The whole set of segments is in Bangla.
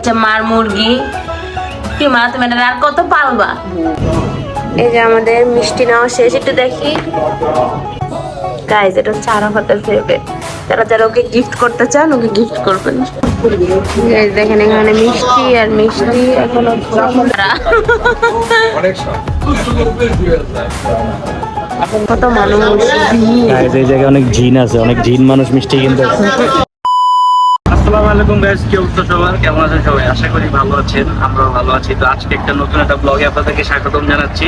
হচ্ছে মার মুরগি। কি মা তুমি এটা আর কত পালবা? এই যে আমাদের মিষ্টি নেওয়া শেষ, একটু দেখি গাইজ, এটা হচ্ছে আরাফাতের ফেভারিট। যারা যারা ওকে গিফট করতে চান ওকে গিফট করবেন। গাইজ দেখেন এখানে মিষ্টি আর মিষ্টি এখন কত মানুষ। এই জায়গায় অনেক জিন আছে, অনেক জিন মানুষ মিষ্টি কিনতে। আসসালামু আলাইকুম গাইস, কি অবস্থা সবার? কেমন আছেন সবাই? আশা করি ভালো আছেন, আমরাও ভালো আছি। তো আজকে একটা নতুন একটা ব্লগে আপনাদেরকে স্বাগতম জানাচ্ছি।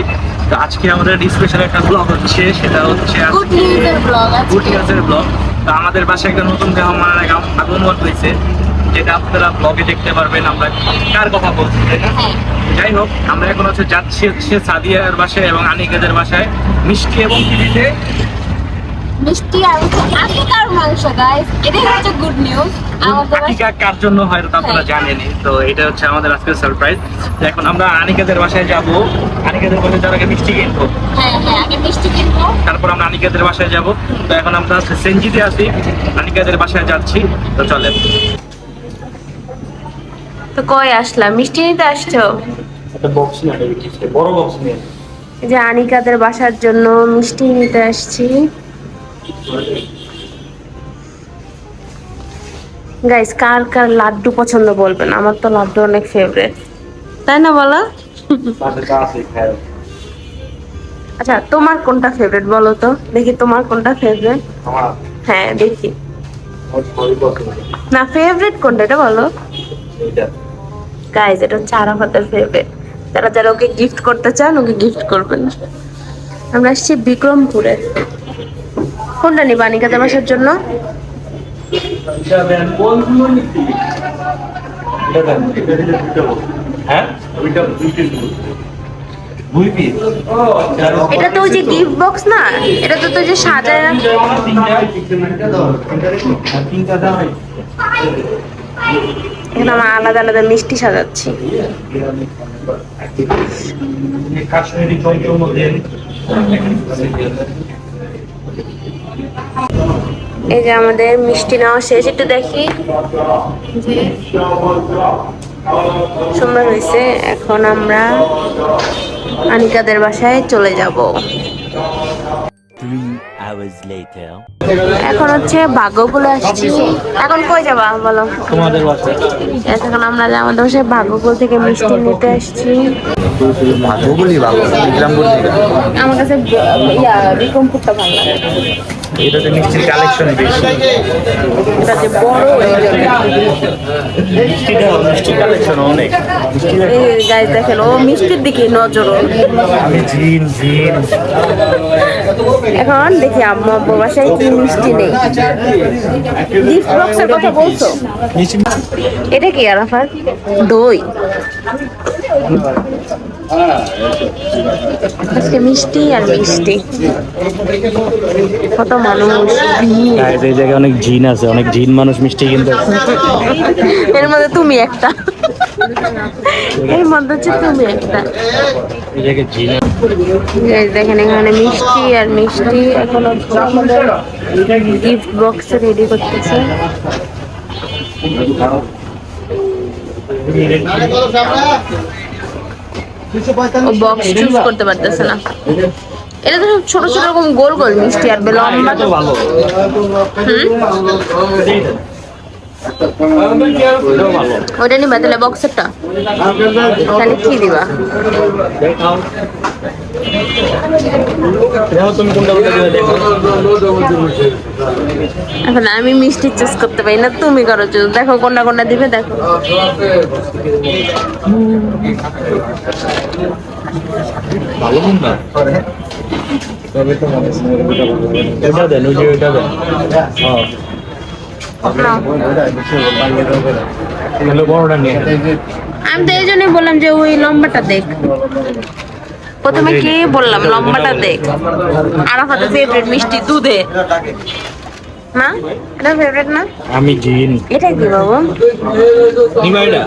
তো আজকে আমাদের স্পেশাল একটা ব্লগ হচ্ছে, সেটা হচ্ছে গুড নিউজের ব্লগ। তো আমাদের বাসায় একটা নতুন মেহমানের আগমন হয়েছে, যেটা আপনারা ব্লগে দেখতে পারবেন। আমরা কার কথা বলছি, তাই না? যাই হোক, আমরা এখন যাচ্ছি সাদিয়ার বাসায় এবং আনিকাদের বাসায় মিষ্টি এবং টিভিতে মিষ্টি আর আকিকার মাংস। গাইস এটাই হচ্ছে গুড নিউজ। আকিকা কার জন্য হয় তা আপনারা জানেনই। তো এটা হচ্ছে আমাদের আজকের সারপ্রাইজ। এখন আমরা আনিকাদের বাসায় যাব, আনিকাদের বাসায় যাওয়ার আগে মিষ্টি কিনবো। হ্যাঁ আগে মিষ্টি কিনবো, তারপর আমরা আনিকাদের বাসায় যাব। তো এখন আমরা সেনজিতে আছি, আনিকাদের বাসায় যাচ্ছি। তো চলেন। তো কই আসলাম? মিষ্টি নিতে আসছো? একটা বক্স নিয়ে, বড় বক্স নিয়ে। এই যে আনিকাদের বাসার জন্য মিষ্টি নিতে আসছি। গাইস কার কার লাড্ডু পছন্দ বলবেন? আমার তো লাড্ডু অনেক ফেভারিট, তাই না বলো? আচ্ছা তোমার কোনটা ফেভারিট বলো তো দেখি, তোমার কোনটা ফেভারিট? হ্যাঁ দেখি না, ফেভারিট কোনটা এটা বলো। গাইস এটা হচ্ছে আরাফাতের ফেভারিট। যারা যারা ওকে গিফট করতে চান ওকে গিফট করবেন। আমরা আসছি বিক্রমপুরে। কোনটা নিবা আনিকাদের বাসার জন্য? এটা তো ওই যে গিফট বক্স না, এটা তো যে সাজায়। এখানে আমরা আলাদা আলাদা মিষ্টি সাজাচ্ছি। এই যে আমাদের মিষ্টি নেওয়া শেষ, একটু দেখি সুন্দর হয়েছে। এখন আমরা আনিকাদের বাসায় চলে যাব। এখন হচ্ছে ভাগ্যকুলে আসছি। এখন কই যাবা বলো? তোমাদের বাসায়। এখন আমরা আমাদের বাসায় ভাগ্যকুল থেকে মিষ্টি নিতে আসছি। ভাগ্যগুলি ভালো, বিক্রমপুর থেকে। আমার কাছে বিক্রমপুরটা ভালো লাগে। এটাতে মিষ্টির কালেকশন বেশি। এটা যে বড় মিষ্টির কালেকশন অনেক। গাইস দেখেন ও মিষ্টির দিকে নজর। আমি জিন। এখন দেখি আম্মা আব্বুর বাসায় কি মিষ্টি নেই। গিফট বক্সের কথা বলছো? এটা কি আরাফাত? দই। আজকে মিষ্টি আর মিষ্টি। কত মানুষ। এই জায়গায় অনেক জিন আছে, অনেক জিন মানুষ মিষ্টি কিনতে। এর মধ্যে তুমি একটা, এর মধ্যে হচ্ছে তুমি একটা। এই জায়গায় জিন। দেখেন এখানে মিষ্টি আর মিষ্টি এখন গিফট বক্স রেডি করতেছে। ও বক্স চুজ করতে পারতেছে না। এটা তো ছোট ছোট রকম গোল গোল মিষ্টি আর লম্বা তো ভালো। ওইটা নিবা তাহলে বক্সেরটা? তাহলে কি দিবা? এখন আমি মিষ্টি চুজ করতে পারি না, তুমি করো চুজ। দেখো কোনটা কোনটা দিবে, দেখো। ভালো কোনটা? ওটা দেন, ওইটা দেন। বড়টা নিয়ে। আমি তো এই জন্যই বললাম যে ওই লম্বাটা দেখ। প্রথমে কি বললাম? লম্বাটা দেখ। আরাফাতের ফেভারিট মিষ্টি দুধে না, এটা ফেভারিট না? আমি জিন। এটা কি বাবু? নিবা এটা?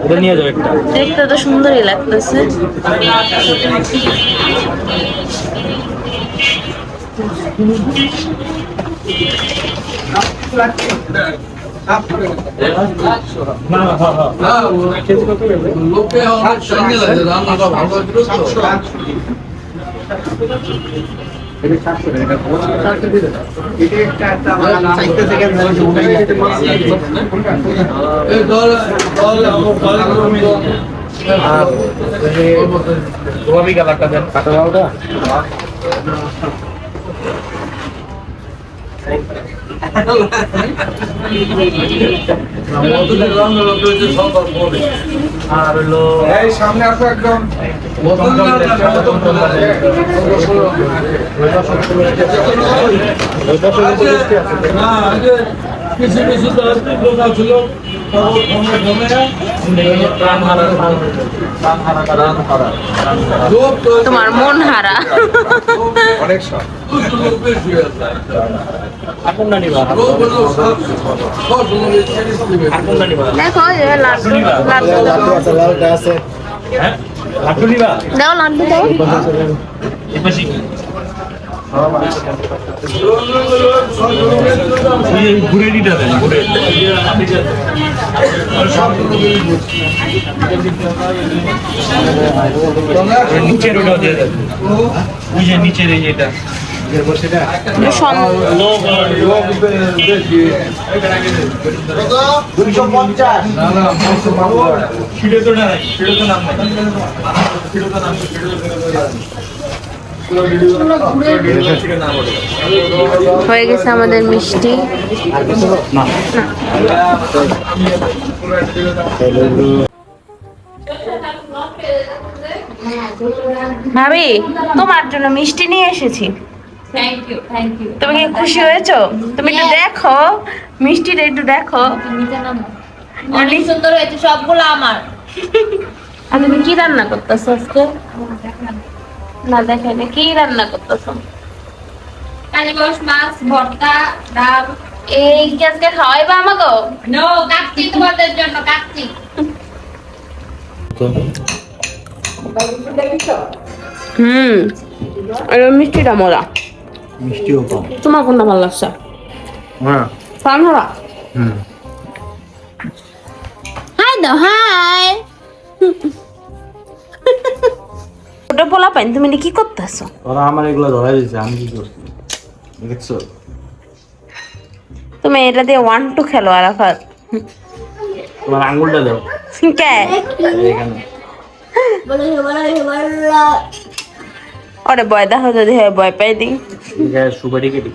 এটা নিয়ে যাও একটা। দেখতে তো সুন্দরই লাগতেছে। লোকে অনেক সঙ্গে লাগে রান্নাটা ভালো আর হলো সামনে আসো একদম কিছু কিছু লোক ছিল তোমার মন হারা। অনেক সব এখন না নিবা এখন না নিবা দেখো যে লাড্ডু লাড্ডু হ্যাঁ লাড্ডু নিবা দাও, লাড্ডু দাও। এপাশে কি ঘুরে দিতে দেন ঘুরে নিচের ওটা দিয়ে দেন ওই যে নিচের এই এটা হয়ে গেছে আমাদের মিষ্টি। ভাবি তোমার জন্য মিষ্টি নিয়ে এসেছি। Thank you thank you. তুমি কি খুশি হয়েছো? তুমি একটু দেখো মিষ্টিটা, একটু দেখো। অনেক সুন্দর হয়েছে, সবগুলো আমার। আর তুমি কি রান্না করতেছো আজকে? না দেখে না, কি রান্না করতেছো? কালীবাউস মাছ ভর্তা, ডাল। এই কি আজকে খাওয়াইবা আমাকে? নো, কাচ্চি তোমাদের জন্য, কাচ্চি। আর মিষ্টিটা মজা। মিষ্টিও কম তোমার কোনটা ভালো লাগছে? হ্যাঁ পানহরা। হাই দাও, হাই। ওটা বলা পাইন, তুমি কি করতেছো? ওরা আমার এগুলো ধরাই দিয়েছে, আমি কি করছি দেখছো? তুমি এটা দিয়ে 1 2 খেলো আরাফাত। তোমার আঙ্গুলটা দাও কে? এখানে ওরে ভয় দেখো, যদি ভয় পাই দিই। সুপারি কেটে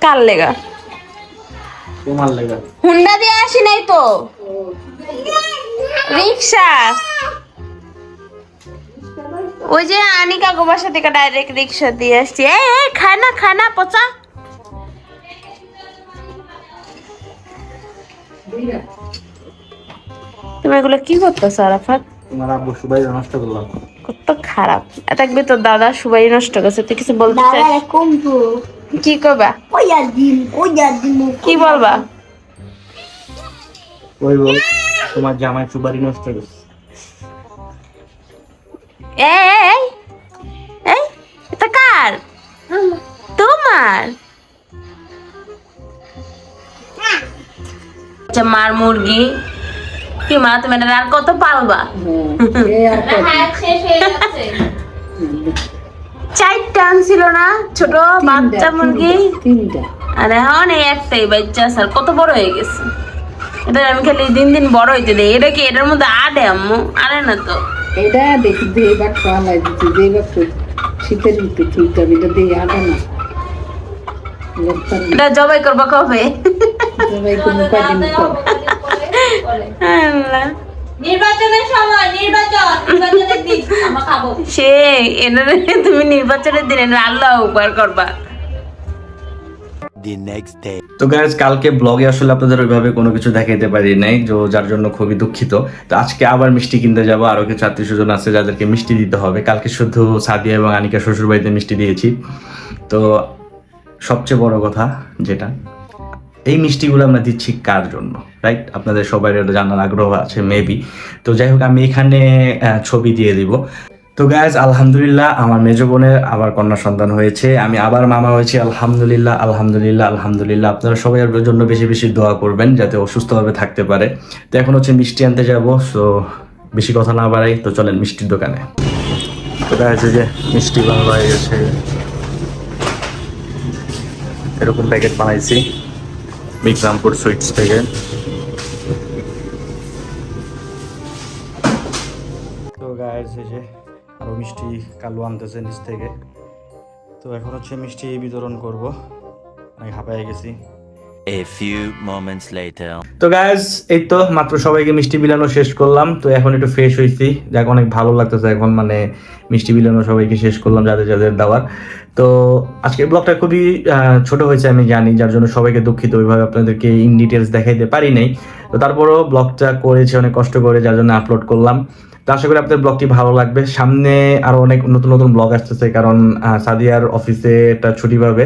কার লেগা? তোমার লেগা। হুন্ডা দিয়ে আসি নাই তো, রিক্সা। ওই যে আনিকা গো বাসা থেকে ডাইরেক্ট রিক্সা দিয়ে আসছি। এই খায় না পচা। তুমি এগুলো কি করতেছো আরাফাত? তোমার আব্বু সুপারি নষ্ট করলাম। কত খারাপ। দেখবি তোর দাদা সুবাই নষ্ট করছে, তুই কিছু বলতে চাস? কি করবা? কি বলবা? ওই বল তোমার জামাই সুপারি নষ্ট করছে। এই এই এটা কার? তোমার? আচ্ছা, মার মুরগি কি মা, তুমি এটা আর কত পালবা? হ্যাঁ, শেষ হয়ে যাচ্ছে। 4টা আনছিল না ছোট বাচ্চা মুরগি? 3টা। আর এখন এই একটাই বাচ্চা, স্যার কত বড় হয়ে গেছে। এটা আমি খালি দিন দিন বড় হইতে দেই। এটা কি এটার মধ্যে আড়ে আম্মু? আরে না তো। এটা দেখি যে বাক্স আলাই দিচ্ছি, যে বাক্স শীতের ভিতরে থুইটা এটা দিয়ে আটা না এটা জবাই করবা কবে? সবাই কোনো কয়দিন পর আল্লাহ। নির্বাচনের সময়, নির্বাচনের দিন আমরা খাবো। সে এনে তুমি নির্বাচনের দিনে আল্লাহ উপকার করবা। তো গাইজ কালকে ব্লগে আসলে আপনাদের ওইভাবে কোনো কিছু দেখাইতে পারি নাই, যার জন্য খুবই দুঃখিত। তো আজকে আবার মিষ্টি কিনতে যাব, আরো কিছু আত্মীয় স্বজন আছে যাদেরকে মিষ্টি দিতে হবে। কালকে শুধু সাদিয়া এবং আনিকা শ্বশুর বাড়িতে মিষ্টি দিয়েছি। তো সবচেয়ে বড় কথা যেটা, এই মিষ্টিগুলো আমরা দিচ্ছি কার জন্য, রাইট? আপনাদের সবাই এটা জানার আগ্রহ আছে মেবি। তো যাই হোক, আমি এখানে ছবি দিয়ে দিব। তো গাইজ আলহামদুলিল্লাহ আমার মেজ বোনের আবার কন্যা সন্তান হয়েছে, আমি আবার মামা হয়েছি। আলহামদুলিল্লাহ আলহামদুলিল্লাহ আলহামদুলিল্লাহ। আপনারা সবাই ওর জন্য বেশি বেশি দোয়া করবেন যাতে অসুস্থভাবে থাকতে পারে। তো এখন হচ্ছে মিষ্টি আনতে যাব, সো বেশি কথা না বাড়াই, তো চলেন মিষ্টির দোকানে। তো গাইজ যে মিষ্টি বানানো হয়ে গেছে, এরকম প্যাকেট বানাইছি বিক্রামপুর সুইটস থেকে। তো গাইজ এই যে আরও মিষ্টি কালু আনতেছে নিচ থেকে। তো এখন হচ্ছে মিষ্টি বিতরণ করব, আমি হাঁপায়ে গেছি। A few moments later. তো গাইজ এই তো মাত্র সবাইকে মিষ্টি বিলানো শেষ করলাম, তো এখন একটু ফ্রেশ হয়েছি, যাক অনেক ভালো লাগতেছে এখন, মানে মিষ্টি বিলানো সবাইকে শেষ করলাম যাদের যাদের দেওয়ার। তো আজকের ব্লগটা খুবই ছোট হয়েছে আমি জানি, যার জন্য সবাইকে দুঃখিত, ওইভাবে আপনাদেরকে ইন ডিটেলস দেখাইতে পারি নাই। তো তারপরেও ব্লগটা করেছি অনেক কষ্ট করে, যার জন্য আপলোড করলাম। তো আশা করি আপনাদের ব্লগটি ভালো লাগবে। সামনে আরো অনেক নতুন নতুন ব্লগ আসতেছে, কারণ সাদিয়ার অফিসে একটা ছুটি পাবে,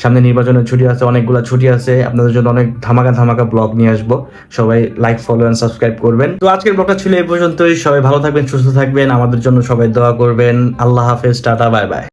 সামনে নির্বাচনের ছুটি আছে, অনেকগুলো ছুটি আছে, আপনাদের জন্য অনেক ধামাকা ধামাকা ব্লগ নিয়ে আসবো। সবাই লাইক, ফলো এন্ড সাবস্ক্রাইব করবেন। তো আজকের ব্লগটা ছিল এই পর্যন্তই। সবাই ভালো থাকবেন, সুস্থ থাকবেন, আমাদের জন্য সবাই দোয়া করবেন। আল্লাহ হাফেজ, টাটা, বাই বাই।